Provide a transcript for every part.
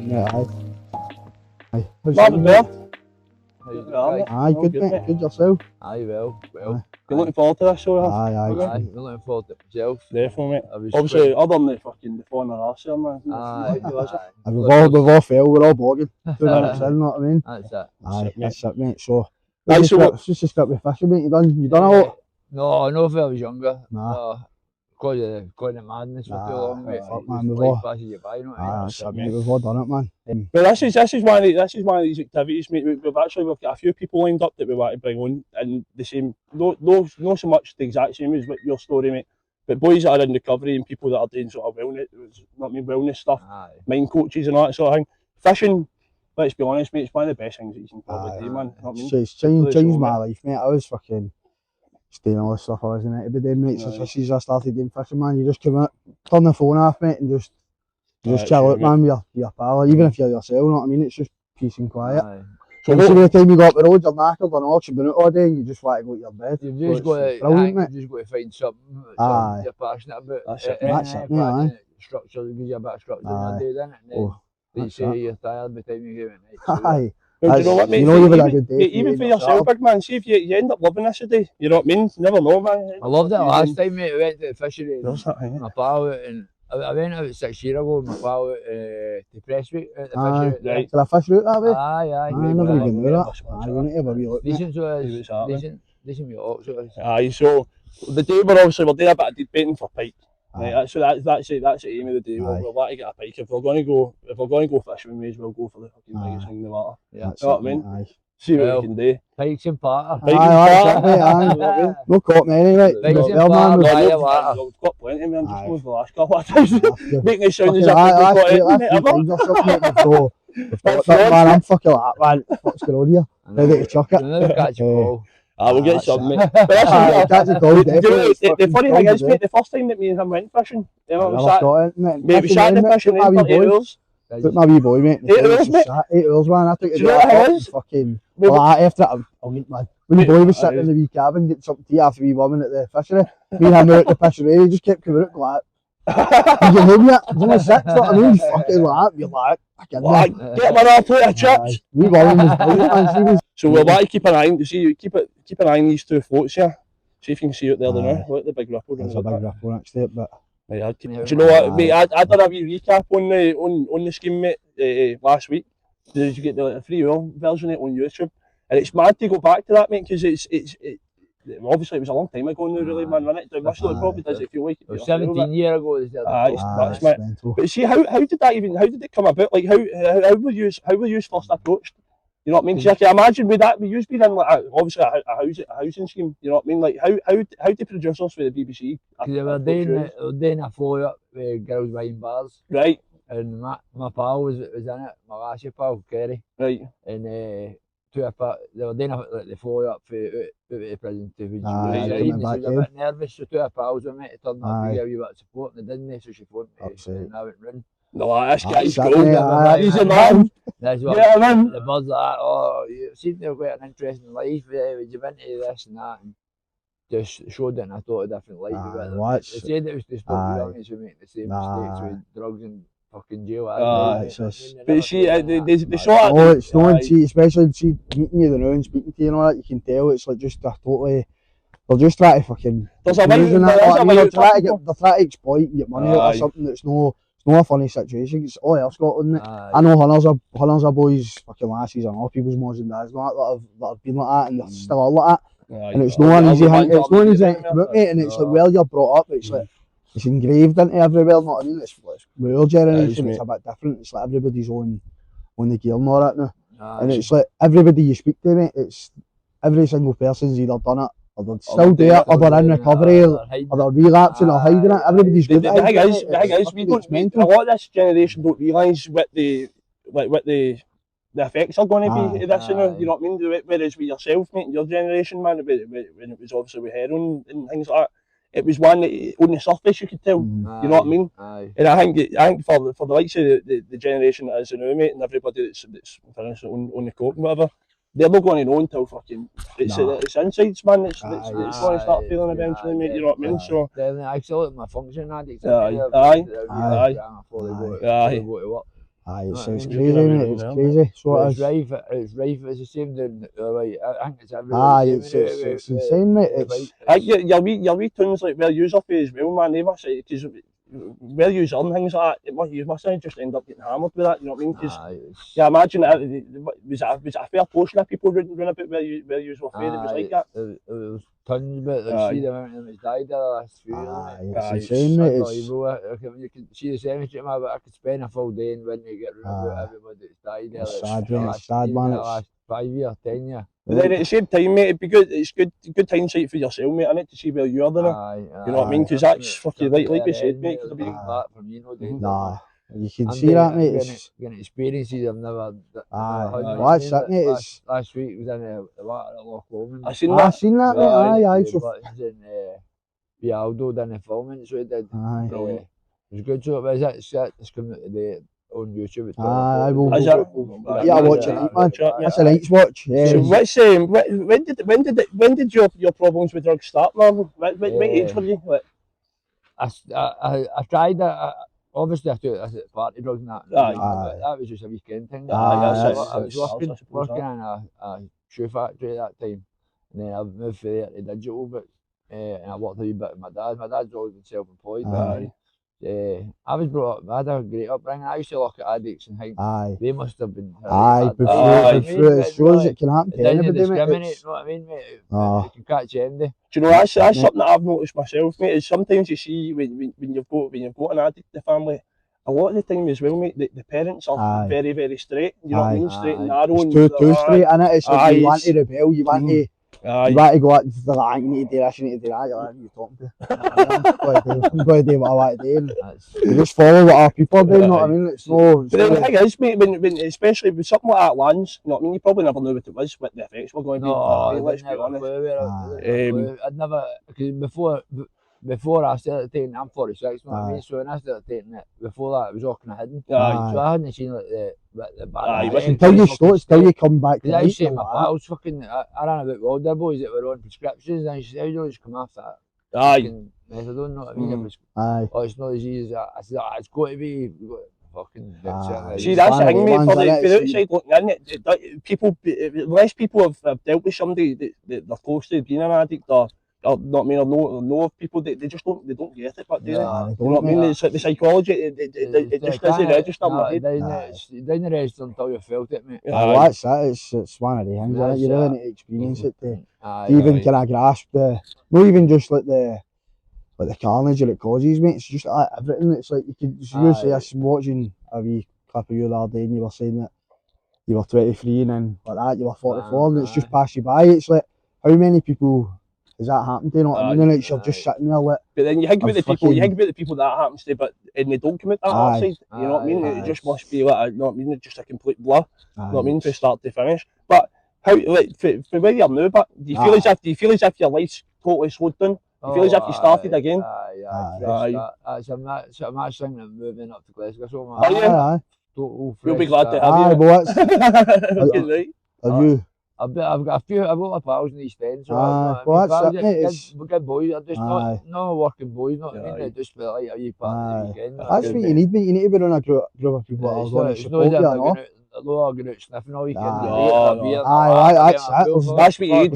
Yeah, aye. Marvin Baird. Aye, good mate, good yourself. Aye, well. You're looking forward to this show, Aye, Aye, I'm looking forward to it myself. Definitely, mate. I was Obviously, other than the fucking falling our arse there, man. Aye. We've all failed, we're all bogging. 2 minutes in, you know what I mean? That's it. Aye, that's it, mate. So, Aye, so it's just a script with fishing, mate. You done a lot? No, not when I was younger. Nah. Because of the madness for too long, mate. Fuck, man, Life we've all... passes you by, you know what I Aye, mean? that's it, mate. We've all done it, man. But this is one of these activities, mate. We've got a few people lined up that we want to bring on, and the same, not so much the exact same as what your story, mate. But boys that are in recovery and people that are doing sort of wellness stuff, mind coaches and all that sort of thing. Fishing, let's be honest, mate, it's one of the best things that you can probably do, man. You know what I mean? It's changed my life, mate. I was fucking doing all this stuff I wasn't meant to be doing, mate. Since I started doing fishing, man, you just come out, turn the phone off, mate, and just chill out, man, with your pal. Even if you're yourself, you know what I mean? It's just peace and quiet. So most of the time you go up the road, you're knackered or not, you've been out all day and you just want to go to your bed. You've just got to find something that you're passionate about. That's it, mate, aye. Structure, gives you a bit of structure in your day, doesn't it? And then you say you're tired by the time you get at night. Aye. Well, do you know what, mate? You've had a good day. Even for yourself, big man, see if you end up loving this today, you know what I mean? You never know, man. I loved it last time, mate. We went to the fishery. My pal out, and I went out 6 years ago with my pal out to Prestwick at the fishery. Right. Did I fish route that way? Aye. I never even knew that. Aye, we need to have a wee look. Decent wee look. Aye, so the day we're doing a bit of deep baiting for pike. Right, so that's it. That's the aim of the day. We're want to get a pike. If we're going to go fishing, we may as well go for the fucking biggest thing in the water. Yeah, you know what I mean? See what we can do. Pikes and patter. Aye. No caught me anyway. Pikes and patter. We've got plenty, man. Just going for the last couple of times. Making it sound as if we've got anything ever. Man, I'm fucking like that, man. What's going on here? Ready to chuck it. Never catch a ball. We'll get something, mate. But the funny thing is, mate, the first time that me and him went fishing, you know, we sat in the fishing in for 8 hours. Took my wee boy, mate. 8 hours, mate? 8 hours, man. I took it. Do you know what it is? Fucking, after it, I'll meet my wee boy was sitting in the wee cabin, getting something to eat after wee woman at the fishery. Me and him were at the fishery, he just kept coming out like, you know me, it's only 6, you know what I mean? Fucking like, you're like, get my other plate of chips. Wee woman was brilliant, man. She was. So we'll want to keep an eye on, keep an eye on these two floats here. See if you can see it there now. Look at the big ripple. There's a big ripple next to it, but... Do you know what, mate? I done a wee recap on the scheme, mate, last week. Did you get the 3-hour version of it on YouTube? And it's mad to go back to that, mate, because it's obviously it was a long time ago now, really, man, wasn't it? It probably does it feel like it. 17 years ago. That's mental. But see, how did it come about? Like, how were you first approached? You know what I mean? Because I can imagine with that, we used to be in like obviously a housing scheme. You know what I mean? Like how do producers for the BBC? Because they were doing a follow up with girls buying bars. Right. And my pal was in it. My last year pal, Kerry. Right. And they were doing the follow up for out the prison to which she was a bit nervous. So two of pals with me to turn up to give a wee bit of support, and they didn't. So she phoned me and I went round. No, this guy's cool. He's a man. That's what the birds like, oh, you seem to have got an interesting life. Would you been into this and that? And just showed it in a totally different light. They said it was to stop young as we make the same mistakes with drugs and fucking jail. But see, they sort of... Oh, it's not, especially meeting you now and speaking to you and all that, you can tell it's like just a totally... They're just trying to fucking... They're trying to exploit and get money out of something that's no a funny situation. It's all else got on it. I know hunters are boys, fucking lassies and all people's mums and dads that have been like that and they're still all like that. And it's no an easy thing. It's no an easy thing to come out, mate. And it's like where you're brought up. It's like it's engraved into everywhere. You know what I mean? It's with our generation. It's a bit different. It's like everybody's on the gear and all that now. And it's like everybody you speak to, mate. It's every single person's either done it. Or they're still do it, or they're in recovery, or they're relapsing, or hiding it. Everybody's good at it. The thing is, a lot of this generation don't realise what the effects are going to be of this, you know what I mean? Whereas with yourself, mate, your generation, man, when it was obviously with heroin and things like that, it was one that on the surface you could tell, you know what I mean? And I think for the likes of the generation that is now, mate, and everybody that's for instance on the coke and whatever, they're not going to know until fucking it's insides, man. It's going to start feeling eventually, mate. You know what I mean? So then I saw my function addict. Aye, it's crazy, mate. It's crazy. So it's rife. It's the same down right. I think it's everywhere. Aye, it's insane, mate. Your wee tunes like where you's up as well, man. They must say because where you's on things like that, you must just end up getting hammered with that. You know what I mean? Because yeah, imagine was it a fair portion of people running about where you's were afraid it was like that. It was tons, but see the amount of them has died the last few years. It's insane, mate. You can see the cemetery, man, but I could spend a full day and when you get around about everybody that's died there. It's sad, man. The last 5 years, 10 years. But then at the same time, mate, it'd be good. It's good hindsight for yourself, mate. I need to see where you're doing. You know what I mean? Because that's fucking like we said, mate. Could have been that from you, no doubt. Nah, you can see that, mate. Getting experiences I've never. That's it, mate. Last week was in the water at Loch Lomond. I seen that, mate. Aye. So Bialdo done the filming, so it did. It was good. So it's coming out today on YouTube. I will. Yeah, I watch it, man. That's a night's watch. So what's when did your problems with drugs start, Marvin? What age were you? I tried that. Obviously, I took party drugs and that. That was just a weekend thing. I was working in a shoe factory at that time, and then I moved from there to digital, but and I worked a wee bit with my dad. My dad's always been self-employed. I was brought up, I had a great upbringing. I used to look at addicts and think they must have been. It shows it can happen to anybody, mate. You know what I mean, mate? You can catch envy. Do you know that's something that I've noticed myself, mate? Is sometimes you see when you've got an addict in the family, a lot of the time as well, mate, the parents are very, very straight. You know what I mean? Straight and narrow. It's too straight, innit? It's like you want to rebel, you want to. You want to go out to the you need to do this, you need to do that. You're like, who are you talking to? I'm going to do what I want to do. You just follow what our people are doing, you know what I mean? It's no. But the thing is, mate, when especially with something like that lands, you know what I mean? You probably never knew what it was, what the effects were going to be. No, let's be honest. I'd never, because before I started taking it, I'm 46, you know what I mean? So when I started taking it, before that, it was all kind of hidden. So I hadn't seen like the bad. Until you come back to I used to say my pals fucking, I ran about with older boys that were on prescriptions, and I used to say, how do you just come off that? Methadone, you know what I mean? It was, it's not as easy as I said, it's got to be. Fucking see, that's the thing, mate. For the outside looking in, people, less people have dealt with somebody that they're close to being an addict or not mean or know of people that they just don't get it, but do they? You know what I mean? It's like the psychology, it just doesn't register in my head. It doesn't register until you felt it, mate. That's it. It's one of the things, isn't it? You really need to experience it to even kind of grasp not even just like the carnage that it causes, mate. It's just like everything. It's like you say, I was watching a wee clip of you the other day, and you were saying that you were 23 and then like that you were 44, and it's just passed you by. It's like, how many people has that happened to? You know what I mean? And it's you're just sitting there like. But then you think about the people that happens to, and they don't commit that outside. You know what I mean? It just must be like, you know what I mean? It's just a complete blur. You know what I mean? From start to finish. But how, like, for where you're now, but do you feel as if your life's totally slowed down? You feel as if you started again? It's a match thing that moving up to Glasgow. So we'll be glad to have you. Have you? I've got a pals in East End, so that's good boys. They're just not working boys, not they're just like a wee part of the weekend. That's what you need, mate. You need to be around a group of people that are going to support you, no? Although I'm going out sniffing all weekend. That's what you need.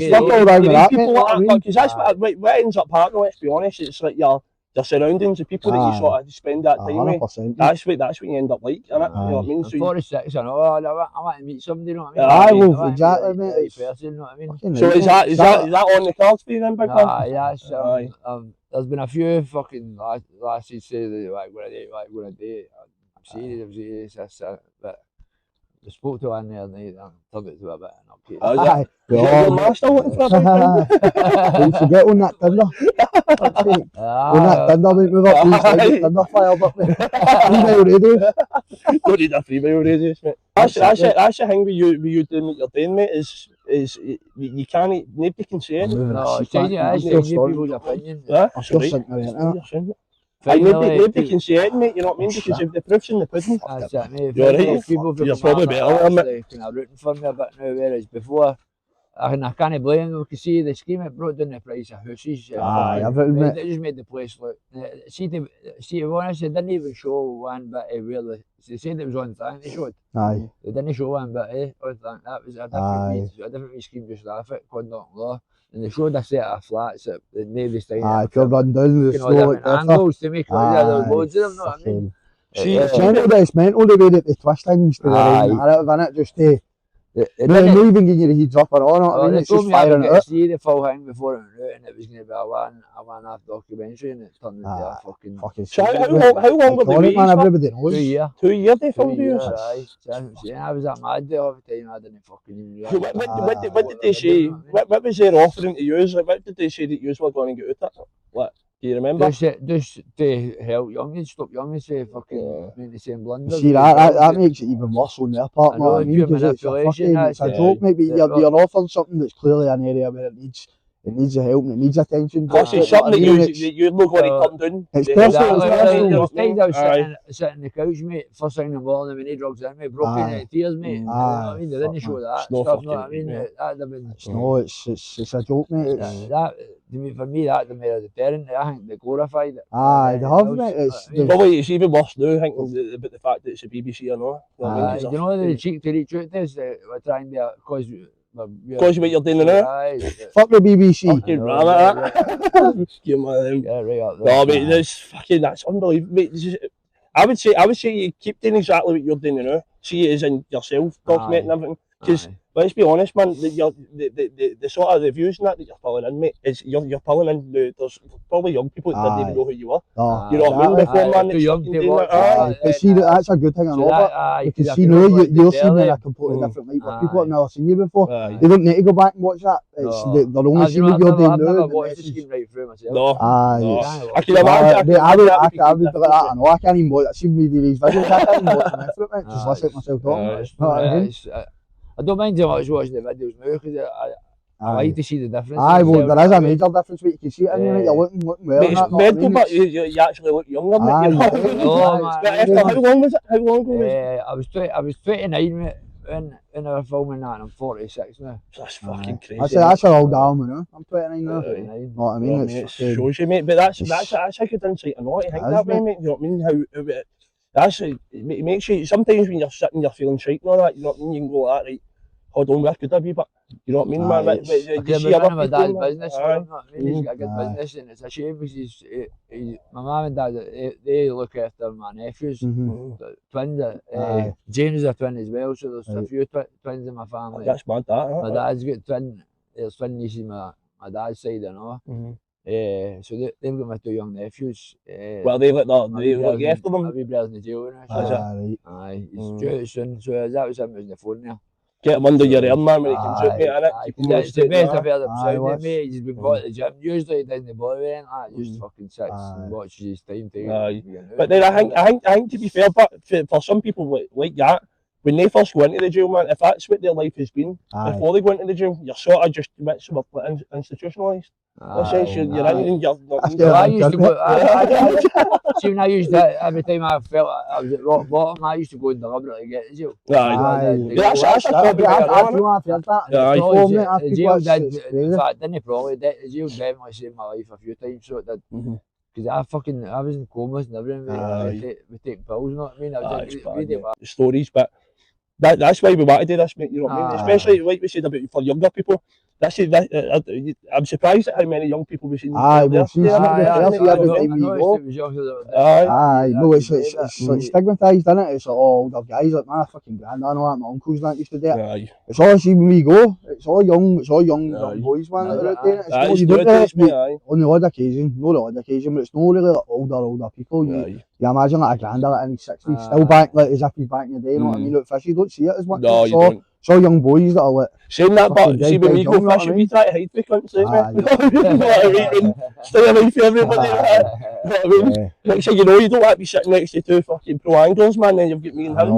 Because that's what ends up happening, let's be honest. It's like your surroundings, the people that you sort of spend that time with. That's what you end up like, innit? You know what I mean? I'm 46, I know. I want to meet somebody, you know what I mean? Well, exactly, mate. You know what I mean? So is that on the cards for you then, big man? There's been a few fucking lasses say that what I'm going to do. I'm serious. But I spoke to one the other night and took it to a bit and update. Your master looking for a big thing? Don't forget on that Tinder. On that Tinder, mate, move up these Tinder files up there. 3 mile radius. Don't need a 3 mile radius, mate. That's the thing with you doing what you're doing, mate, is you can't, nobody can say anything. No, it's changing people's opinions. I'm still thinking Nobody can say it, mate, you know what I mean? Because if the proof's in the pudding. That's it, mate. You're right. People You're probably better, mate. Kind of rooting for me a bit now, whereas before, I can't blame them because see the scheme it brought down the price of houses. Everything, mate. They just made the place look. See, to be honest, they didn't even show one bit of where they said it was on thing. They showed. Aye. They didn't show one bit on thing. That was a different scheme just off it, conduct law. And they showed a set of flats that the neighbours staying. Aye, could run down the slow like angles to make it. There's loads of them. Know what I mean? It's mental the way that they twist things to the right narrative, innit? Just to. Not even getting your heads up or on it. I mean, it's just firing it out. See the full thing before it went out, and it was going to be a one-half documentary, and it turned into a fucking. So how long were the man? Everybody knows. 2 years. 2 years they filmed you. Aye. I was that mad all the time. I didn't fucking even. What did they say? What was their offering to you? Like, what did they say that you were going to get out of it? What? Do you remember? Just to help youngies, stop youngies to fucking make the same blunder. See, that makes it even worse on their part. I know, I mean, because it's a joke, maybe you're offering something that's clearly an area where it needs the help and it needs attention. That's something that you're not going to come down. It's personal. I was sitting on the couch, mate, first thing in the morning when he drugs in me, broken tears, mate. I mean, they didn't show that stuff. I mean, that'd have been. No, it's a joke, mate. For me, that's the more deterrent. I think they glorified it. Aye, they have, mate. Probably it's even worse now, I think, about the fact that it's a BBC or not. You know, the cheek to reach out to us, we're trying to, because what you're doing now? Fuck the BBC. Fucking ram at that. Give them. Yeah, right up there. No, mate, that's unbelievable. Mate, I would say you keep doing exactly what you're doing now. See it as in yourself, documenting everything. Because let's be honest, man, the sort of reviews and that you're pulling in, mate, is you're pulling in. There's probably young people that didn't even know who you were. You know what I mean? Before, man, too young to watch. But see, that's a good thing I know about. Because see, now you're seeing in a completely different light. But people have never seen you before. They don't need to go back and watch that. They're only seeing what you're doing now. I've never watched the scheme right through myself. No. I can imagine. I would be like that. I know. I can't even watch. I see me do these videos. I can't even watch them for it, mate. Just listen to myself talking. I don't mind too much watching the videos now because I like to see the difference. Aye, well, there is a major difference, but you can see it in you, you're looking well. It's mental, but you actually look younger, mate. How long was it? How long ago was it? I was 29, mate, when I was filming that, and I'm 46 now. That's fucking crazy. That's an old down, man. I'm 29 now. 29. Know what I mean? It shows you, mate, but that's a good insight. I know to think that way, mate. You know what I mean? It makes you, sometimes when you're sitting, you're feeling shite and all that, you know what I mean? You can go like that, right? Hold on, where could I be? But you know what I mean, man? But you see other my dad's business, you know what I mean? He's got a good business, and it's a shame because my mum and dad, they look after my nephews, the twins. James is a twin as well, so there's a few twins in my family. That's mad, that. My dad's got there's twin nieces my dad's side and all. So they've got my two young nephews. Well, they look after them. My wee brother's in the jail now. Aye, he's due soon, so that was him on the phone there. Get him under your arm, man, when he comes out, mate, innit? It's the best I've heard him sound, mate. He's been bought at the gym. Usually he doesn't bother with anything, just fucking sits and watches his time to. But then I think to be fair, but for some people like that, when they first go into the jail, man, if that's what their life has been before they go into the jail, you're sort of just a bit institutionalised. Essentially, you're in and you're not. I used to go. See, when I used to, every time I felt I was at rock bottom, I used to go and deliberately get to jail. That's a I've heard that. The jail did, in fact, didn't probably, the jail definitely saved my life a few times, so it did. Because I was in comas and everything, we take pills, you know what I mean? I was the stories, but that's why we want to do this, mate, you know what I mean? Especially like we said about for younger people. I'm surprised at how many young people we've seen. Well, see, every time you go. No, it's stigmatised, isn't it? It's like all older guys, like my fucking granddad, I know that my uncles that used to do it. It's all, see, when we go, it's all young boys, man, that are out there. It's on the odd occasion, but it's not really like older people. You imagine like a granddad in his 60s, still back, like as if he's back in the day, you know what I mean? Look, fish, you don't see it as much. No, you don't. It's all young boys that are like. Saying that, but see when we go fishing, we try to hide the cunts, you know what I mean? Stay away from everybody, you know what I mean? Next thing you know, you don't want to be sitting next to two fucking pro anglers, man, then you've got me and him.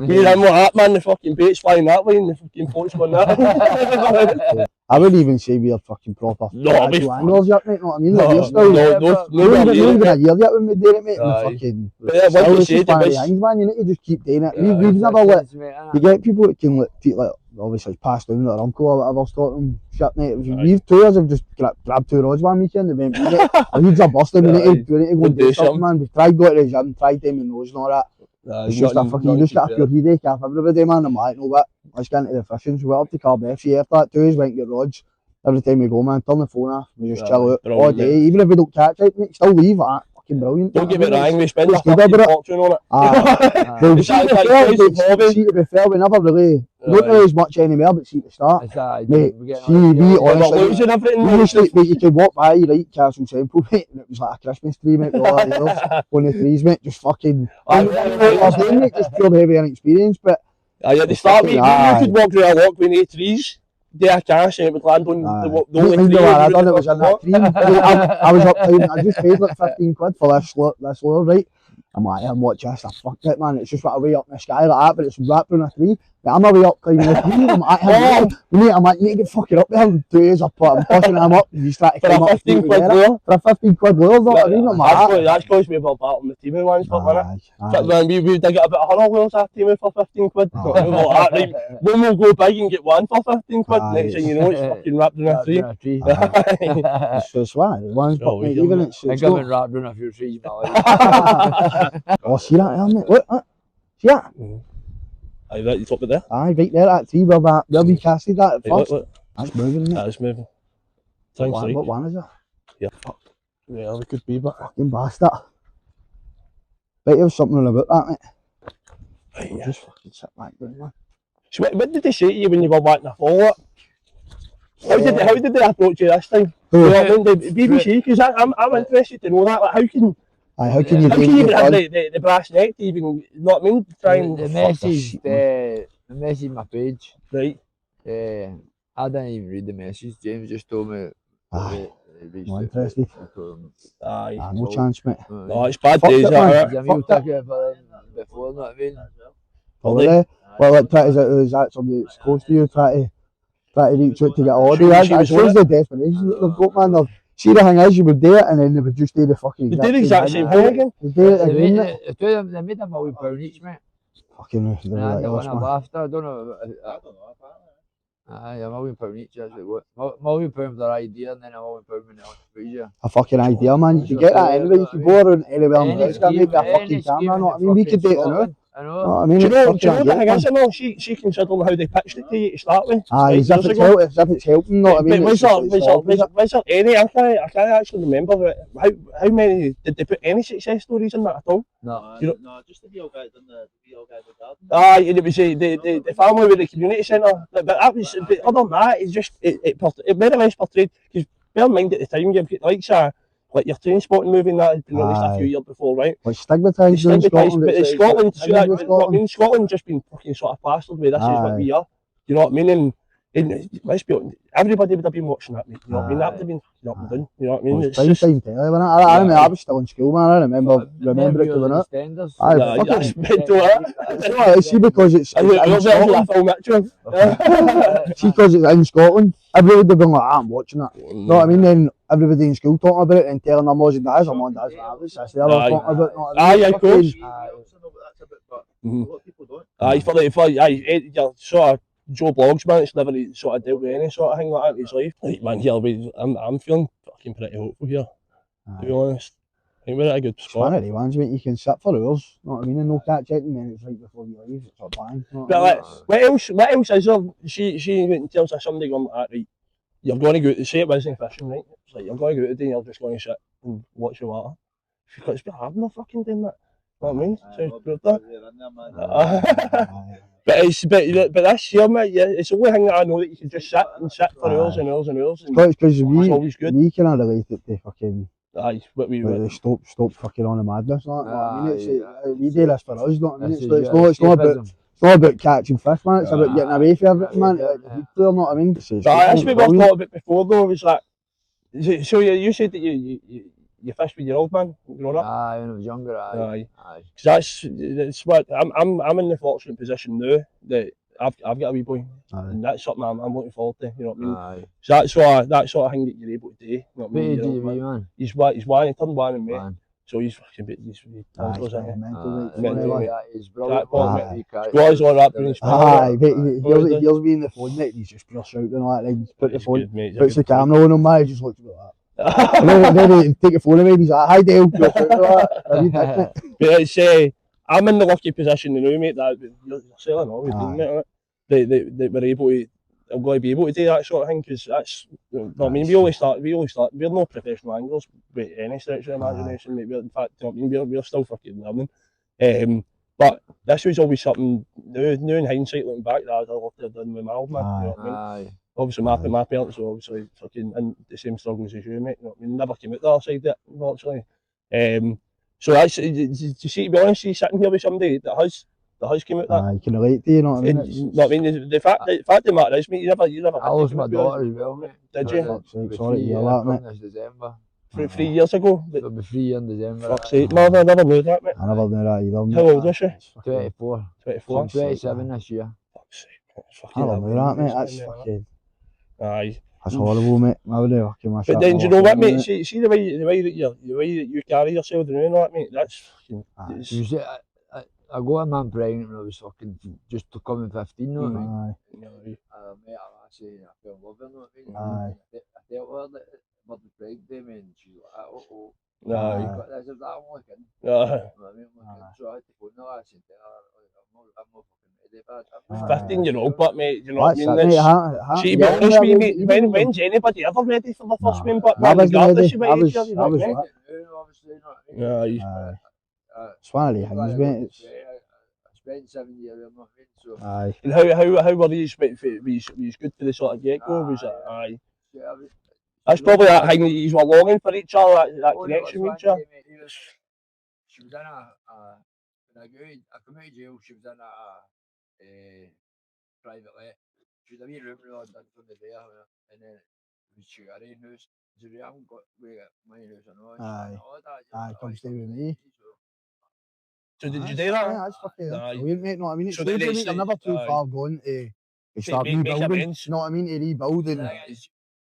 Me and him like that, man, the fucking bait's flying that way and the fucking float's going that. I wouldn't even say we're fucking proper anglers yet, mate, you know what I mean? We're still not even a year yet when we do it, mate, and fucking, man, you need to just keep doing it. We've never let, you get people that can like obviously it's passed down to their uncle or whatever, taught them shit, mate. We 2 years have just grabbed 2 rods one weekend and went, mate, our heads are busting, we need to go and do something, man. We've tried going to the gym, tried doing my nose and all that. It's just a fucking, you just get a pure headache off everybody, man. I'm like, no, what? Let's get into the fishing. So we went up to Carb FC after that, 2 days, went and get rods. Every time we go, man, turn the phone off, we just chill out all day. Even if we don't catch it, mate, still leave, fucking brilliant. Don't get me wrong, we spend a fucking fortune on it. See, to be fair, we never really, we don't really as much anymore, but see, to start, mate, see, we honestly, mate, you could walk by, right, Castle Temple, mate, and it was like a Christmas tree, mate, with all that ears on the trees, mate, just fucking, just pure heavy inexperience, but... At the start, mate, you could walk through a walk with 8 trees, do a cash and it would land on the only tree. I done it was in that tree. I was up time, I just paid like 15 quid for this lure, right? I'm like, I'm watching this, I fucked it, man. It's just right away up in the sky like that, but it's wrapped around a tree. But I'm away up climbing the tree, I'm like, I'm like, you need to get fucking up there. 2 years I'm pushing him up, and you start to climb up. For a 15 quid lure? For a 15 quid lure, what I mean? I'm like, that's caused me about part of the team once, but man, we did get about 100 lures off team for 15 quid. Then we'll go big and get one for 15 quid, next thing you know, it's fucking wrapped around a tree. It's one, but even it's... I haven't wrapped around a few trees, man. Oh, see that there, mate? What? See that? Aye, right, you top it there? Aye, right there, that tree where we casted that at first. That's moving, isn't it? That is moving. Sounds like. What one is it? Yeah, fuck. Yeah, it could be, but... Fucking bastard. Bet you have something about that, mate. Right, just fucking sit back down, man. So what did they say to you when you were wanting to follow it? How did they approach you this time? You know what I mean? The BBC, because I'm interested to know that. Like, how can you have the brass neck to even, you know what I mean? Try and the message my page. Right. I didn't even read the message. James just told me. Not interested. Aye. No chance, mate. No, it's bad days, that. Jamil took it before, know what I mean? Probably. Well, like, is that somebody that's close to you, try to reach out to get audio. That shows the desperation that they've got, man. See, the thing is, you would do it and then they would just do the fucking... They do the exact same thing again. They do it again, mate. They made a £1,000,000 each, mate. Fucking... I don't know. Aye, £1,000,000 each, that's what it was. £1,000,000 for their idea and then £1,000,000 when they want to put you. A fucking idea, man. You can get that anyway. You can go around anywhere in the can make a fucking camera, you know what I mean? We could do it now. I know. What I mean, do you know the thing is, I know she considered how they pitched it to you to start with. Aye, as if it's helping, you know what I mean? But was there any, I can't actually remember, how many, did they put any success stories in that at all? No, just the VL guy done the VL guy with garden. Aye, and it was the family with the community centre, but that was, but other than that, it's just, it very less portrayed, because bear in mind at the time, you've got like your train spotting movie that had been released a few years before, right? Like stigmatised in Scotland. But in Scotland just been fucking sort of plastered with this is what we are. You know what I mean? And let's be honest, everybody would have been watching that, mate. You know what I mean? That would have been up and down. You know what I mean? It's just time telly, wasn't it? I remember I was still in school, man. I remember it coming out. Aye, that's mental. See, because it's in Scotland. See, because it's in Scotland, everybody would have been like, I'm watching that. You know what I mean? Then everybody in school talking about it and telling their mums and dads, I'm on dad's rabbits. That's the other talking about it. Aye, of course. Aye, for sort of Joe Blogs, man, it's never sort of dealt with any sort of thing like that in his life. Like, man, here, I'm feeling fucking pretty hopeful here, to be honest. I think we're at a good spot. It's one of the ones, mate, you can sit for hours, you know what I mean, and no catch it, and then it's right before you leave, it's a bang. But like, what else is there? She went and tells us somebody going, right, you're going to go out, say it wasn't fishing, right? It's like, you're going to go out today and you're just going to sit and watch the water. It's been hard enough fucking doing that. You know what I mean? Sounds good, that. But this year, mate, it's the only thing that I know that you can just sit for hours and hours and hours. It's because we can relate it to fucking... Aye, what we stop fucking on the madness, like I mean, we do this for us, not I mean, it's not about catching fish, man. It's about getting away from everything, man. You know what I mean? That's what we've talked about before, though. Was like, so you said that you fished with your old man growing up. Aye, when I was younger. Aye. Because that's what I'm in the fortunate position now that I've got a wee boy, and that's something I'm looking forward to. You know what I mean? So that sort of thing that you're able to do. You know what I mean? Man. He's one. He turned 1 in May. So he's fucking he's bonkers, isn't He's brilliant. Squats all wrapped in his Aye, mate, here's me in the phone, mate, he's just pure shouting like that, then put the phone, puts the camera on him, mate, he just looks like that. then he take the phone away and he's like, hi Dale, you're shouting like that. But it's, I'm in the lucky position now, mate, that you're selling all we're doing, mate, that we're able to, I'm going to be able to do that sort of thing, because that's, I mean, we always start, we're no professional anglers by any stretch of the imagination, mate, in fact, you know what I mean, we're still fucking learning. But this was always something new in hindsight, looking back, that I'd love to have done with my old man, you know what I mean? Obviously, my parents were obviously fucking in the same struggles as you, mate, you know what I mean? Never came out the other side of it, unfortunately. So that's, you see, to be honest, you sitting here with somebody that has came out that. You can relate to, you know what I mean? You know what I mean? The fact of the matter is, mate, you never. I lost my daughter as well, mate. Did you? Sorry to hear that, mate. This December. 3 years ago. It'll be 3 years in December. Fuck's sake, Marvin, I never knew that, mate. I never knew that either, mate. How old was she? 24. 24. I'm 27 this year. Fuck's sake, I never knew that, mate. That's fucking. Aye. That's horrible, mate. I would have fucking my shit. But then, do you know what, mate? See the way that you carry yourself, you know what, mate? That's fucking. You see, I got a man pregnant when I was fucking just coming 15, you know what I mean? Mate, I say I fell in love with her, you know what I mean? I dealt with her that mother pregnant me, and she was like, oh. That's if I'm looking. You know what I mean? So I had to phone her, I said, I'm not fucking ready for that. 15-year-old, but mate, you know what I mean? See, but honest me, mate, when's anybody ever ready for the first win? But regardless of what age you're, you know what I mean? Obviously, you know what I mean? It's one of the things, mate. I spent 7 years, you know what I mean? So. Aye. And how were these? Were you good for the sort of get-go? Was it? Aye. That's probably that thing that you were longing for each other, that connection with each other. She was in when I come out of jail, she was in a private let. She had a wee room done from the there, and then she got her own house. So we haven't got my house and all. Aye, come stay with me. So did you do that? Yeah, that's fucking brilliant, mate. Know what I mean? It's So they're never too far gone to start rebuilding. You know what I mean? To rebuild and.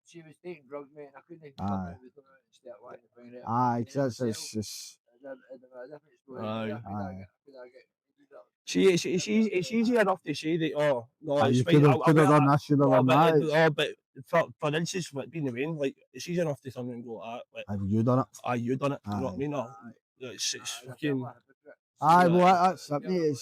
She was taking drugs, mate, and I couldn't come out with her and start wanting to bring it up. Aye, it's just. It's easy enough to say that, oh, no, it's you fine. could have done this, should have done that. But for instance, being the rain, like, it's easy enough to turn and go, have you done it? Aye, you done it. You know what I mean? It's fucking. Aye, well, that's it, mate.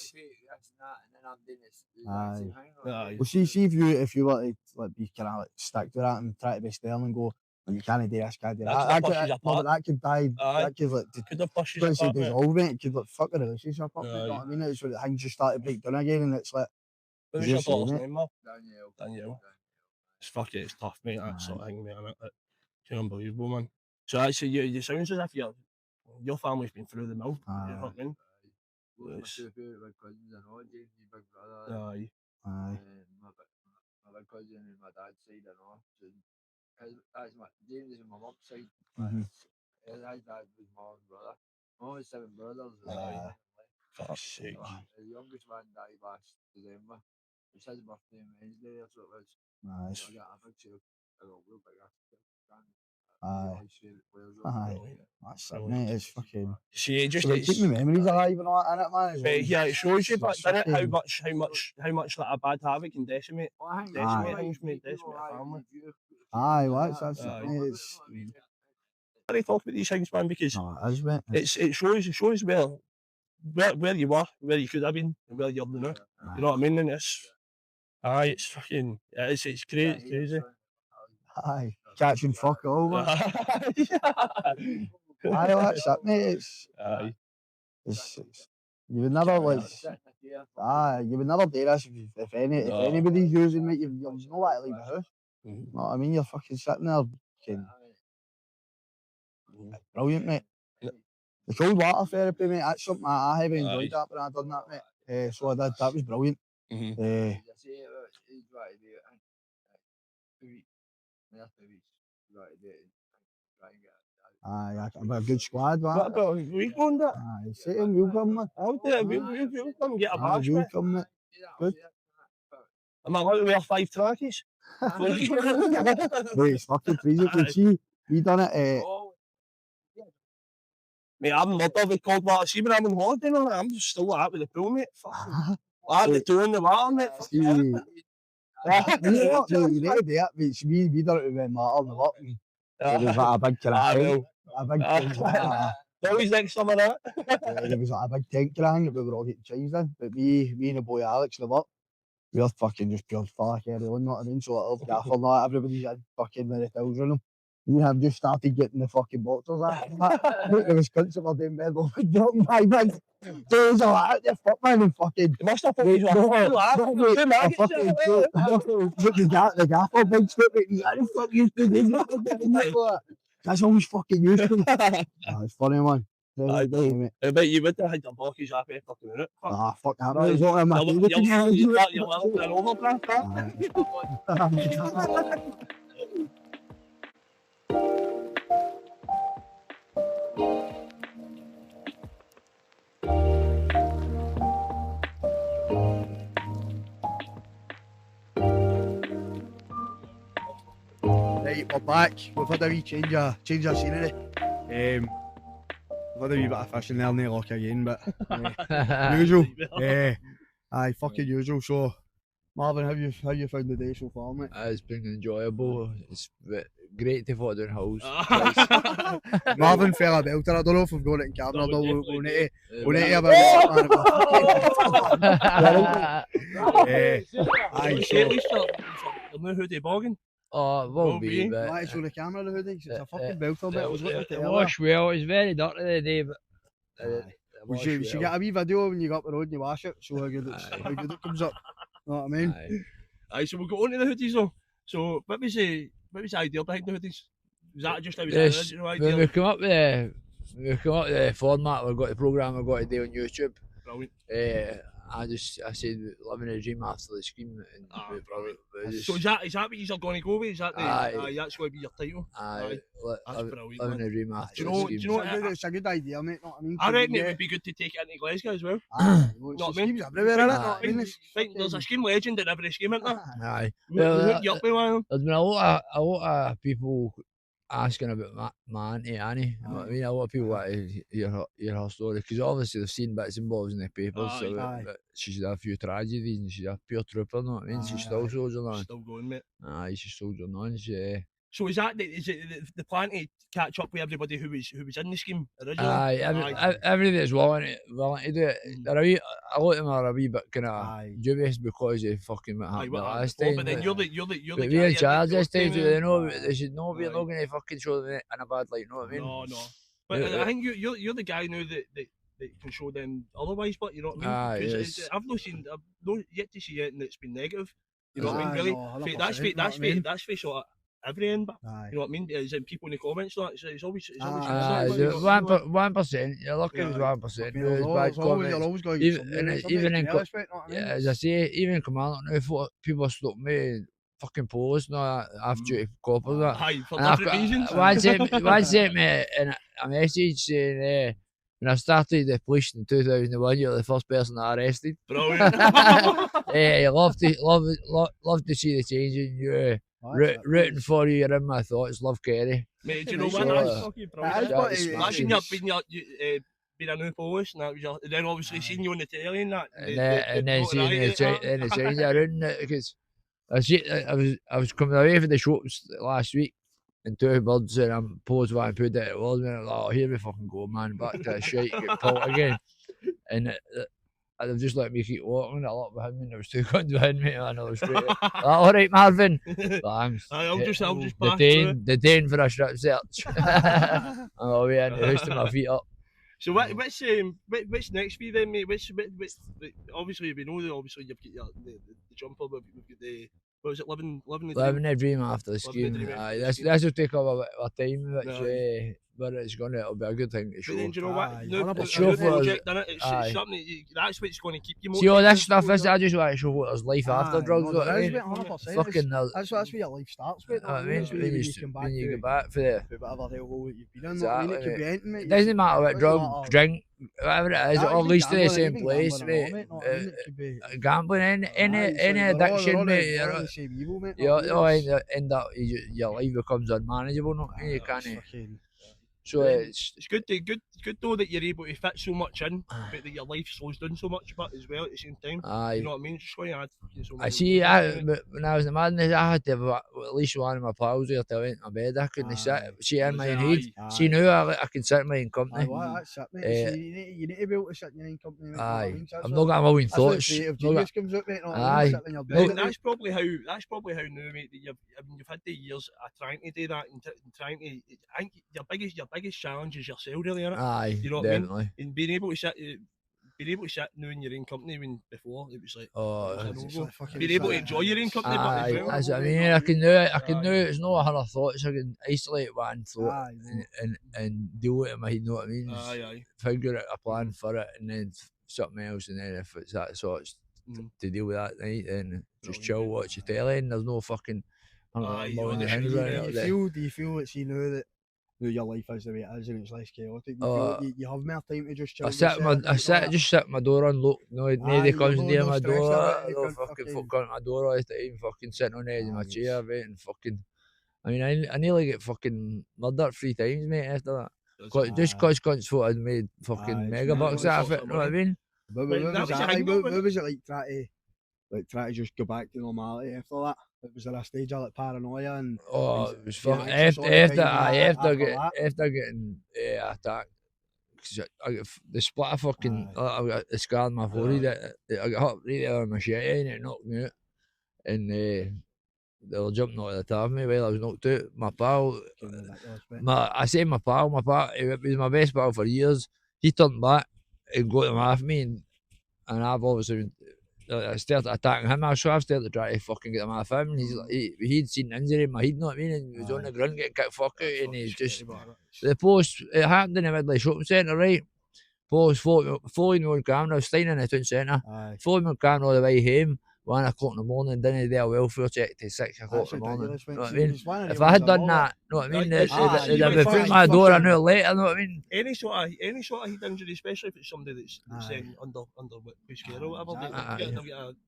Well, see if you were to like be kind of like stick to that and try to be stern and go, well, you can't do this, can't do that. That could die. That could like dissolve it. It could like fuck the relationship up. You know what I mean? It's when things just start to break down again, and it's like. What was your daughter's name, Mark? Danielle. It's fucking, it's tough, mate. That sort of thing, mate. It's unbelievable, man. So actually, you sounds as if your family's been through the mill. You know what I mean? My two big cousins and all, James' big brother. Aye. My big cousin and my dad's side and all. So James is my mum's side. His dad was my own brother. My mum has 7 brothers. Fuck's sake. The youngest one died last December. It's his birthday on Wednesday, so it was. Nice. I got a big sale. I got a real big Aye. That's it, mate. It's fucking. See, just keep my memories alive and all that, innit, man? Yeah, it shows you, but doesn't it, how much like a bad habit can decimate things, mate, decimate a family. Aye, well, that's it, mate. It's. I talk about these things, man, because it shows where you were, where you could have been, and where you're now. You know what I mean? And it's fucking, it's crazy. Aye, catching fuck over. Aye, that's it, mate. It's you would never like. You would never do this if anybody's using, mate. You've no right to leave the house. You know what I mean? You're fucking sitting there, brilliant, mate. The cold water therapy, mate. That's something I heavily enjoyed that when I done that, mate. So I did. That was brilliant. Aye, I've got a good squad, man. What about we going that? Aye, Satan, we'll come, man. I'll do it. We'll come get a badge, we'll come, mate. Good. Am I allowed to wear 5 trackies? Wait, it's fucking freezing. See, we done it. Mate, I'm not of cold water. See, when I'm on holiday, man, I'm just still out with the pool, mate. Fucking. I had the two in the water, mate. You know what, mate, you need to do it, mate. We done it with Martin and the lot. It was like a big kind of thing. A big thing. Always next summer, that. There was like a big tent kind of thing that we were all getting changed in. But me and the boy Alex and the lot, we were fucking just pure fuck early on, know what I mean? So like, gaffer not everybody's in fucking with the towels on them. Me and him just started getting the fucking boxers out. There was cunts that were doing medal with dropping my bag. Days are like, the fuck man, and fucking. You must have thought you the gaffer big strip, how the fuck you do this? That's always fucking useful. It's funny, man. I bet you would have had your pockets up every fucking minute. Fuck that. It's not in my You're overdraft, Right, we're back. We've had a wee change of scenery. We've had a wee bit of fishing there in the lock again, but usual. Aye, fucking usual. So, Marvin, how you found the day so far, mate? It's been enjoyable. It's great to fall down hills. Marvin fell a belter. I don't know if we've got it in camera. We'll need to have a aye, so no hoodie bogging. Oh, it won't be, but... Why show the camera the hoodie? It's a fucking belter, mate. I was looking at it wash well. It's very dirty today, but... We should get a wee video when you go up the road and you wash it, so how good it comes up. Know what I mean? Aye, so we'll go on to the hoodies though. So what was the idea behind the hoodies? Was that just when we come up with the format, we've got the programme we've got to do on YouTube. Brilliant. I said living a dream after the scheme. So is that what you're going to go with? Is that that's going to be your title? Aye, that's brilliant. Living a dream after the scheme. Do you know it's a good idea, mate. Know what I mean? I reckon it would be good to take it into Glasgow as well. Not schemes everywhere, innit? There's a scheme legend in every scheme, isn't there? Aye. There's been a lot of people asking about my auntie Annie. You know what I mean? A lot of people want to hear her story because obviously they've seen bits and bobs in the papers. But she's had a few tragedies and she's a pure trooper. You know what I mean? She's still soldiering on. Still going, mate. Aye, she's soldiering on. So is it the plan to catch up with everybody who was in the scheme originally? Aye, everybody that's willing to do it. A lot of them are a wee bit kind of dubious because of fucking what happened last time. But then you're the we're in charge this time, so they should know we're not going to fucking show them in a bad light. Know what I mean? No. But I think you're the guy now that can show them otherwise. But you know what I mean? Because I've not yet to see anything that's been negative. You know what I mean? Really, that's for sort of every end, but you know what I mean? Is in people in the comments, so it's always 1%. You're lucky it was 1%. There's bad comments. Even in as I say, even in Command now, people stop me fucking post and all that after coppers that. Aye, for different reasons. One sent me a message saying when I started the police in 2001, you're the first person I arrested. Brilliant. Love to see the change in you. Rooting for you, you're in my thoughts. Love Kerry. Mate, do you know what? That's fucking brilliant. Imagine you've been a new police and then obviously seeing you on the telly and that. And then seeing the change around it because I was coming away from the shops last week and 2 birds and I'm posed what I put it at was and I'm like, oh, here we fucking go, man, back to the shite, get pulled again. And they've just let me keep walking. I looked behind me and there was 2 guns behind me and I was straight. Alright, Marvin. Thanks. I'll just pass the Dane for a strip search. I'm away in the house to my feet up. So what's next for you then, mate? Obviously we know that obviously you've got the jumper, but we've got the what was it, living a dream after the scheme. Aye, this will take up a bit of time, which but it'll be a good thing to show. But then do you know what? No, it's show for project, it's something that's what's going to keep you motivated. See all this stuff is I just want to show what there's life after drugs. Fucking that's where your life starts with. I mean, when you get back for the whatever hellhole you've been in. I mean, it could be anything, mate. It doesn't matter what drug, drink, whatever it is, it all leads to the same place, mate. Gambling, any addiction, mate. You end up your life becomes unmanageable. You can't. So it's good though that you're able to fit so much in, but that your life slows down so much, but as well at the same time. You know what I mean? Just going to add so I see. When I was in the madness, I had to have at least one of my pals there to went to bed. I couldn't sit. See in my own head. See now I can sit in my own company. That's it, mate. You need to be able to sit in your own company, mate. Aye. I'm not got my own thoughts. Creative genius comes out, mate. Aye. That's probably how now, mate. That you've had the years of trying to do that and trying to. I think your biggest challenge is yourself, really, isn't it? Aye, you know what definitely. I mean? And being able to sit now in your own company when before it was like being able to enjoy your own company. Aye, but as well, that's what I mean. I can do it. It's not 100 thoughts. I can isolate one thought and deal with it in my head. You know what I mean? Aye. Figure out a plan for it and then something else. And then if it's that sort to deal with that night, then just chill, watch your telly, and there's no fucking. Do you feel it's now that your life is the way it is and it's less chaotic? You have more time to just chill. Just sit my door unlocked. Nobody comes near my door. No fucking folk come at my door all the time. Fucking sitting on the edge of my chair, waiting. Fucking. I mean, I nearly get fucking murdered 3 times, mate. After that, just cause cunts thought I'd made fucking mega bucks out of it. You know what I mean? What was it like try to just go back to normality after that? Was there a stage of like paranoia and? It was fucking after getting attacked. I got the split of fucking. I got the scar on my forehead. I got hit right there on my machete and it knocked me out. And they were jumping out of the top of me while I was knocked out. My pal, I say my pal, he was my best pal for years. He turned back and got him off me, and I've obviously. I started attacking him, so I've started trying to fucking get him off him. And he'd seen an injury in my head, you know what I mean? And he was on the ground getting kicked fuck out, and he's just. The post, it happened in the Midley Shopping Centre, right? Post following me on camera, I was staying in the town centre. Following me on camera all the way home, 1 o'clock in the morning, didn't do a welfare check till 6 o'clock in the morning. You know what I mean? If I had done that, you know what I mean? They'd have been through my door an hour later, you know what I mean? Any sort of head injury, especially if it's somebody that's under push care or whatever,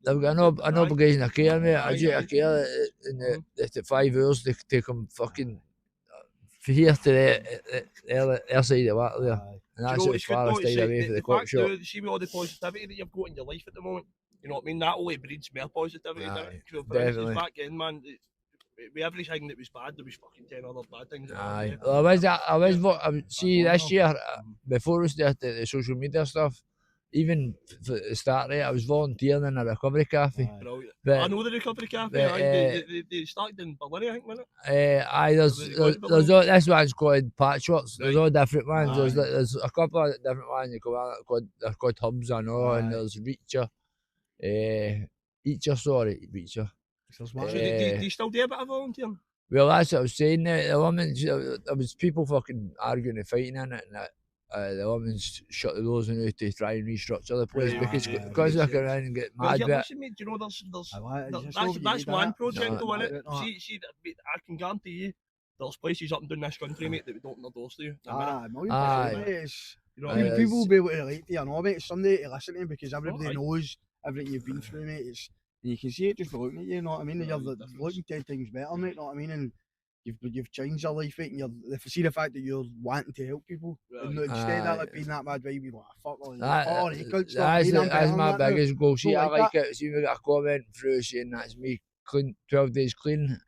they've got an obligation of care, mate. A duty of care in the 5 hours to take them fucking from here to the other side of the there. And that's as far as stayed away from the cop shop. See with all the positivity that you've got in your life at the moment, you know what I mean? That only breeds more positivity. Definitely. Back then, man, with everything that was bad, there was fucking 10 other bad things. See, this year, before we started the social media stuff, even for the start there, I was volunteering in a recovery cafe. But, I know the recovery cafe. They started in Berlin, I think, wasn't it? There's this one's called Patchworks. There's all different ones. There's a couple of different ones you go on. They're called hubs, I know, and there's Reacher. Reacher. So do you still do a bit of volunteering? Well, that's what I was saying. The women's, there was people fucking arguing and fighting in it, and the women's shut the doors and to try and restructure the place because they come around and get mad. Listen, mate, do you know that's one project though, innit? See, I can guarantee you, there's places up and down this country, mate, that would open their doors to you. You know what I mean? People will be able to relate to you, know, mate. It's somebody to listen to because everybody knows everything you've been through, mate. And you can see it just by looking at you, you know what I mean? You're looking 10 times better, mate, you know what I mean? And you've changed your life, mate, and see the fact that you're wanting to help people. And instead of like being that bad vibe, you're like, that's my biggest goal. See, I like it. See, we got a comment through saying that's me clean, 12 days clean.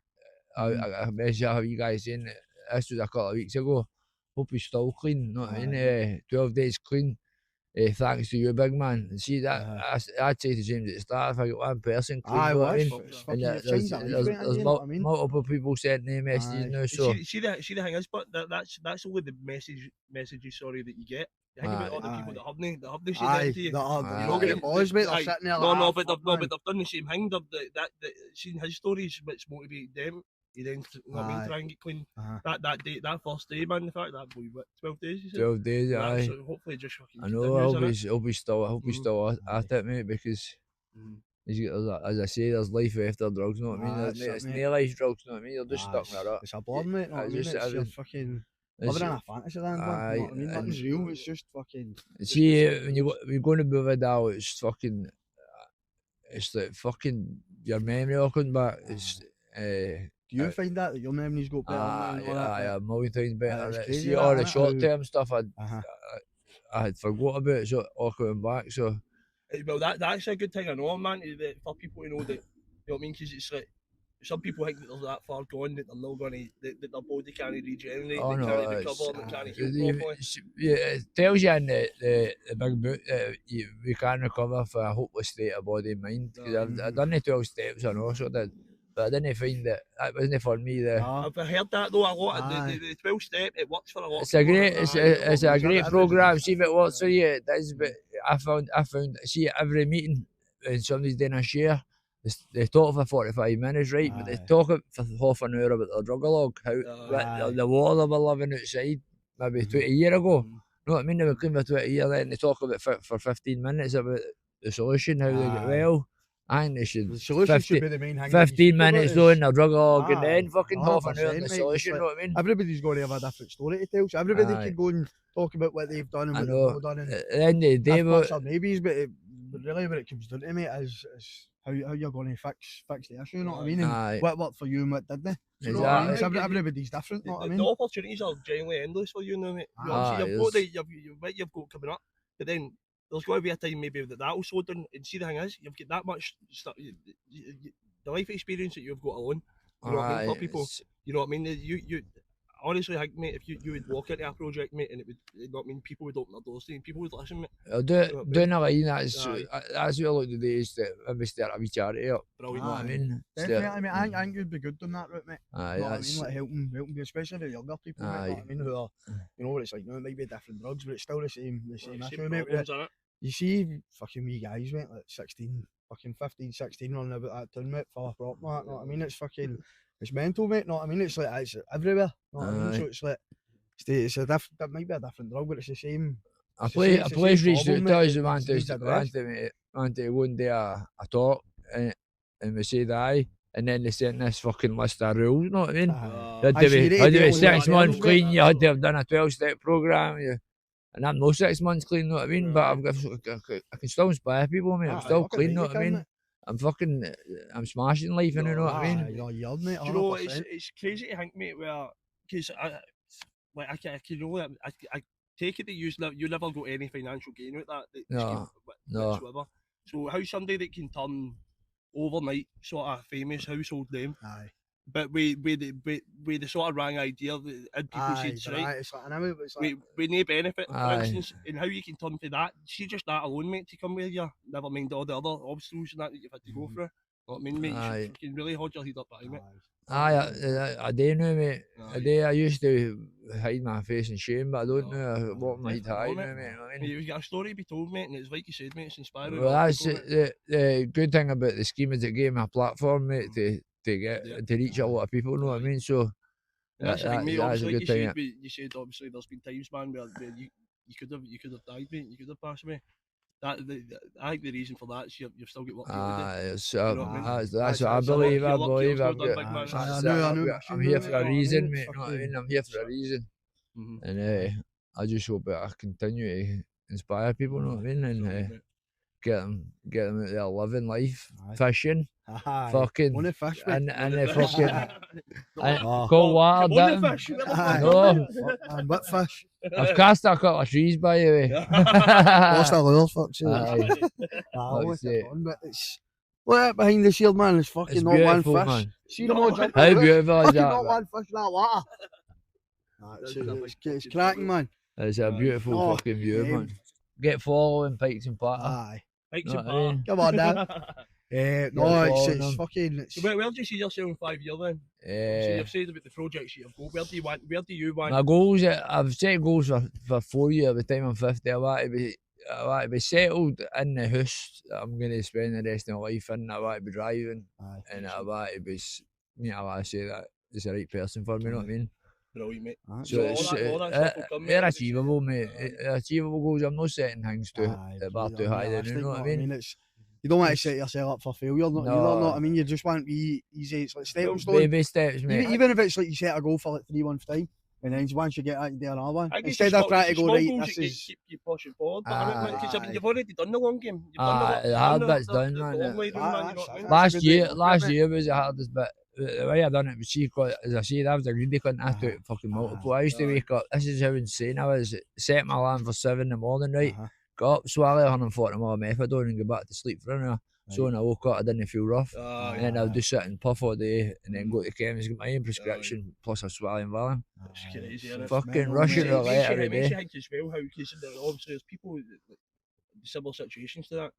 I message how you guys saying this was a couple of weeks ago. Hope you're still clean, you know what I mean? 12 days clean. Thanks to you, big man. See that I'd say to James at the start, if I got one person clean, you know what I mean? And there's multiple people sending me messages now. So see the thing is, but that's only the messages sorry that you get. Think about other people that have the same to you. You're not getting boys, mate. They're sitting there. No, but they've done the same thing. That seen his stories, which motivated them. He then, try and get clean. That day, that first day, man. The fact that boy, what, 12 days? You said? 12 days, aye. So hopefully, just fucking. I know. I hope he's still at it, mate, because as I say, there's life after drugs. You know what I mean? It's near life drugs. You know what I mean? You're just stuck with that. It's a blur, mate. You know what I mean? It's just fucking. Living in a fantasy land, you know what I mean? Nothing's real. It's just fucking. See, when you're going to move it out, it's fucking. It's like fucking your memory all coming back. It's Do you find that your memories got better? A million times better. Crazy, See all the that, short term stuff I had forgot about, so all coming back. So well, that's a good thing I know, man. For people to know that, you know what I mean? Because it's like some people think that they're that far gone that they're not going to, that their body can't regenerate, they can't recover, they can't heal properly. Yeah, it tells you in the big book that we can recover for a hopeless state of body and mind. Because I've done the 12 steps, I know, so I did. But I didn't find that wasn't for me. I've heard that though a lot. The 12 step, it works for a lot. It's a great program. See if it works for you. It does. But I found. See, every meeting when somebody's doing a share, they talk for 45 minutes, right? But they talk for half an hour about their drug log, how the war they were living outside, maybe 20 years ago. Know what I mean? They were clean for 20 years, then they talk about for 15 minutes about the solution, how they get well. I think they should. The solution should be the main thing. 15 minutes though in their drug log, and then fucking half an hour in the solution. You know what I mean? Everybody's going to have a different story to tell. So everybody can go and talk about what they've done and what they've not done. And at the end of the day, maybes, but really, what it comes down to, mate, is how you're going to fix the issue. You know what I mean? And what worked for you and what didn't. You know what I mean? So everybody's different. You know what I mean? The opportunities are genuinely endless for you now, mate. You've got coming up, but then there's got to be a time maybe that'll slow down. And see, the thing is, you've got that much stuff, the life experience that you've got alone. You know what I mean? For people, you know what I mean? You honestly, I think, mate, if you would walk into a project, mate, and it would, you know what I mean, people would open their doors to you, and people would listen, mate. Doing a line, that's what I look to do, is to maybe start a wee charity up. Brilliant. You know what I mean? Definitely, I mean, I think you'd be good doing that route, mate. You know what I mean? Like helping, especially the younger people, mate, you know what I mean, who are, you know what it's like, you know, it might be different drugs, but it's still the same issue, mate. You see fucking wee guys, mate, like 16, fucking 15, 16 running about that town, mate, for a prop, mate, you know what I mean? It's fucking, it's mental, mate, you know what I mean? It's like, it's everywhere, you know what I mean? So it's like, that might be a different drug, but it's the same. A place reached out to us and wanted to go and do a talk, and we said aye. And then they sent this fucking list of rules, you know what I mean? Had to be 6 months clean, you had to have done a 12-step programme, and I'm no 6 months clean, you know what I mean? But I can still inspire people, mate. I'm still clean, you know what I mean? I'm smashing life, you know what I mean? You're yard, mate. You know, it's crazy to think, mate, because I take it that you never got any financial gain with that. Whatsoever. So how somebody that can turn overnight sort of famous household name, but with the sort of wrong idea in people's heads, right? With no benefit, for instance, and how you can turn to that. See, just that alone, mate, to come with you. Never mind all the other obstacles and that you've had to go through. You know what I mean, mate? You can really hold your head up by, mate. I do now, mate. I used to hide my face in shame, but I don't know what my head hide now, mate. You know what I mean? You've got a story to be told, mate, and it's like you said, mate, it's inspiring. Well, that's the good thing about the scheme is it gave me a platform, mate, to reach a lot of people, you know what I mean? So that's a good thing. You said obviously there's been times, man, where you could have died, mate. You could have passed away. I think the reason for that is you've still got work to do. That's what I believe. I believe I'm here for a reason, mate. You know what I mean? I'm here for a reason, and I just hope that I continue to inspire people. You know what I mean? And get them out there living life, fishing, fucking, and the fucking cold water. And what fish? I've cast a couple of trees, by the way. Lost a lure, fuck's sake. But it's behind the shield, man. It's fucking it's not one fish. Man. See them all jumping. How beautiful is that? Not one fish in that water. It's cracking, man. It's a beautiful fucking view, man. Get following Pike'n'Patter. Aye. Pike'n'Patter. Come on, Dan. No, it's fucking. So where do you see yourself in 5 years then? So you've said about the projects you've got. Where do you want? My goals, I've set goals for 4 years. By the time I'm 50, I want to be settled in the house that I'm going to spend the rest of my life in. I want to be driving, and I want to be. I want to say that it's the right person for me. You know what I mean? Brilliant, mate. So they're achievable, mate. Achievable goals. I'm not setting things too high. You know what I mean? You don't want to set yourself up for failure. You don't know. I mean, you just want to be easy. It's like stepping stone. Baby steps, mate. Even if it's like you set a goal for like 3 months time, and then once you get that, you do another one. Instead of trying to go right, this is keep pushing forward. But I mean, you've already done the long game. The hard bit's done, man. Last year was the hardest bit. the way I done it was, see, as I said, I was a greedy cunt. I took fucking multiple. I used to wake up. This is how insane I was. Set my alarm for 7 in the morning, right? Got up, swallow 140 ml of methadone, and go back to sleep for an hour. So when I woke up, I didn't feel rough. And then I would just sit and puff all day, and then go to the chemist, get my own prescription, plus a swallowing Valium. It's crazy, isn't it? Fucking rushing it like every day. It makes you think as well how, because obviously there's people in similar situations to that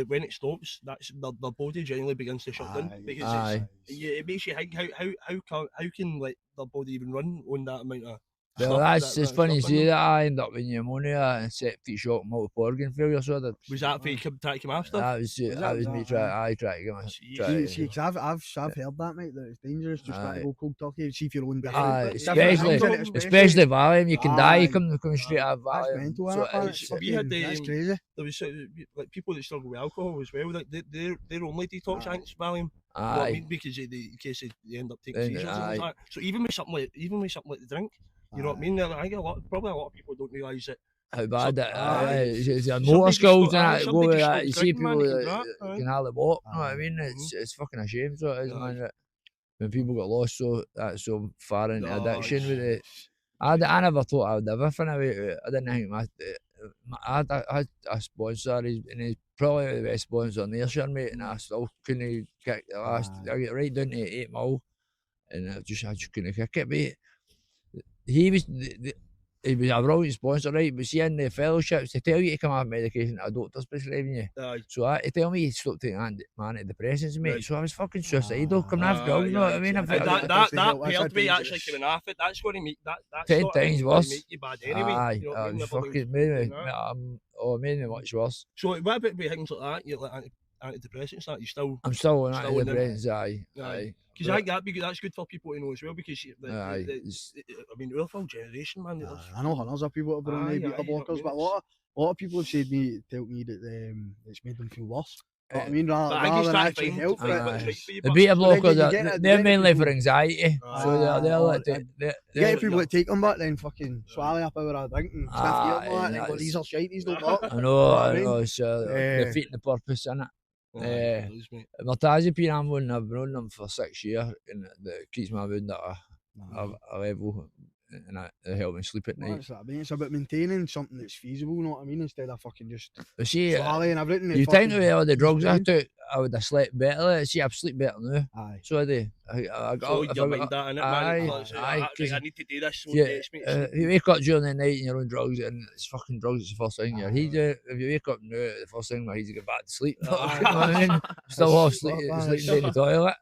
when it stops, that's their body generally begins to shut down, because it makes you think how can like their body even run on that amount of. Well, that's it's funny you say that. I end up with pneumonia and septic shock, multiple organ failure. So that was that for you trying to come after? That was me trying to get my. See, because I've heard that, mate, that it's dangerous just trying to go cold turkey. See if you're on especially Valium, you can die. You come straight out of Valium. That's crazy. There was like people that struggle with alcohol as well. Like their only detox is Valium. You know what I mean? Because in case they end up taking seizures and like that. So even with something like the drink. You know what I mean? I think probably a lot of people don't realise it. How bad that is. Motor skills and that, go with that. You see people that can hardly walk. You know what I mean? It's fucking a shame. So it is, man. When people get lost so far into addiction with it. I never thought I would ever find a way to it. I didn't think I had a sponsor, and he's probably the best sponsor in the air, mate, and I still couldn't kick the last. I get right down to 8 mil, and I just couldn't kick it, mate. He was a brilliant sponsor, right? But see, in the fellowships, they tell you to come off medication that a doctor's prescribing you. So they tell me to stop taking antidepressants, mate. So I was fucking suicidal coming off drugs, you know what I mean? That paired me actually coming off it. That's going to make that's 10 times worse. Make you bad anyway. You know what I mean? Fucking made me much worse. So what about things like that? You like antidepressants? That I'm still on antidepressants. Aye. Because I think that's good for people to know as well, because I mean, we're a full generation, man. I know hundreds of people have been on the beta blockers, but a lot of people have tell me that it's made them feel worse. I mean, rather than actually help. The beta blockers, they're mainly for anxiety. So they're like, get people that take them, but then fucking swallow up over a drink and sniff here and go, these are shite, these don't work. I know, it's defeating the purpose, innit? Mirtazapine, I'm on. I've been on them for 6 years, and it keeps my mood at a level, and it helps me sleep at night. It's about maintaining something that's feasible, you know what I mean, instead of fucking just swallowing everything. You think with all the drugs I took, I would have slept better. See, I've slept better now. So I do. I got your mind that in it, man. I need to do this. If you wake up during the night and you're on drugs, and it's fucking drugs, it's the first thing you're if you wake up now, the first thing my he's to get back to sleep. You know what I mean? Still off sleeping in the toilet.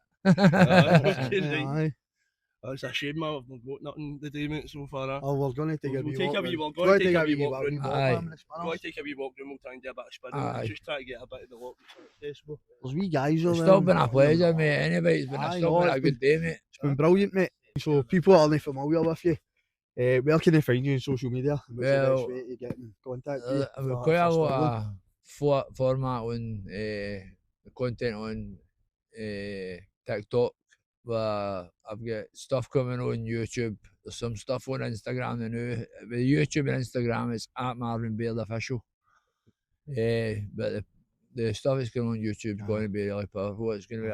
It's a shame, man. We've got nothing to do, mate, so far. Oh, we're going to take a wee walk. We're going to take a wee walk round. We'll take a wee walk round. We'll try and do a bit of spinning. Just try to get a bit of the walk. There's wee guys over there. It's still been a pleasure, mate. Anybody's been a good day, mate. It's been brilliant, mate. So people that aren't familiar with you, where can they find you on social media? What's the best way to get in contact with you? I've got quite a lot of format on content on TikTok. But I've got stuff coming on YouTube. There's some stuff on Instagram now. With YouTube and Instagram, it's at Marvin Baird Official. But the stuff that's going on YouTube is going to be really powerful. It's going to be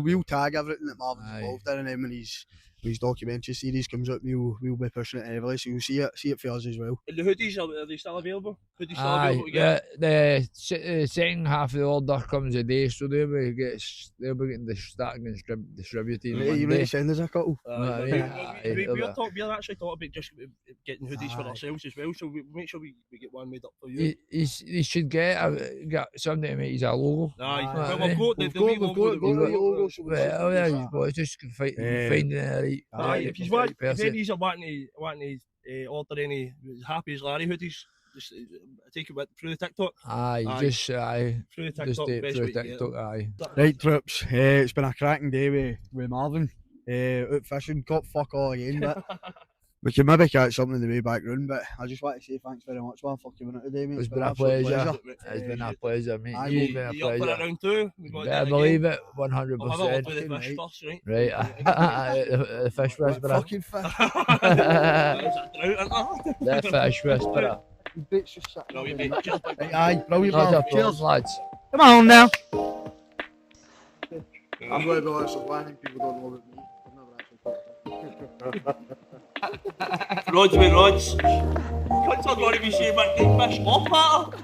we'll tag everything that Marvin's involved in, and then when his documentary series comes out, we'll be pushing it heavily, so you'll see it for us as well. And the hoodies, are they still available? The second half of the order comes a day, so they'll be getting starting distributing. You need to send us a couple. We're actually thought about just getting hoodies for ourselves as well, so we make sure we get one made up for you. You should get somebody to make his logo. We've got the logo. Well, yeah, you've got to just finding the if you want, if any are wanting to order any Happy as Larry hoodies, just take it through the TikTok. Through the TikTok. Right, trips. It's been a cracking day with Marvin. Out fishing, caught fuck all again, but we can maybe catch something in the way back round. But I just want to say thanks very much, man, for coming out today, mate. It's been a pleasure. It's been a pleasure, mate. It's been a pleasure. You up for it round two? I believe it, 100%. Right, the fish whisperer. Fucking fish. The fish whisperer. Bitch just sat there. Aye, brilliant, man. Cheers, lads. Come on now. I'm going to be honest, one thing people don't know about me, I've never actually Rods with rods. Cunts are going to be saying, man, get fish off, Patter.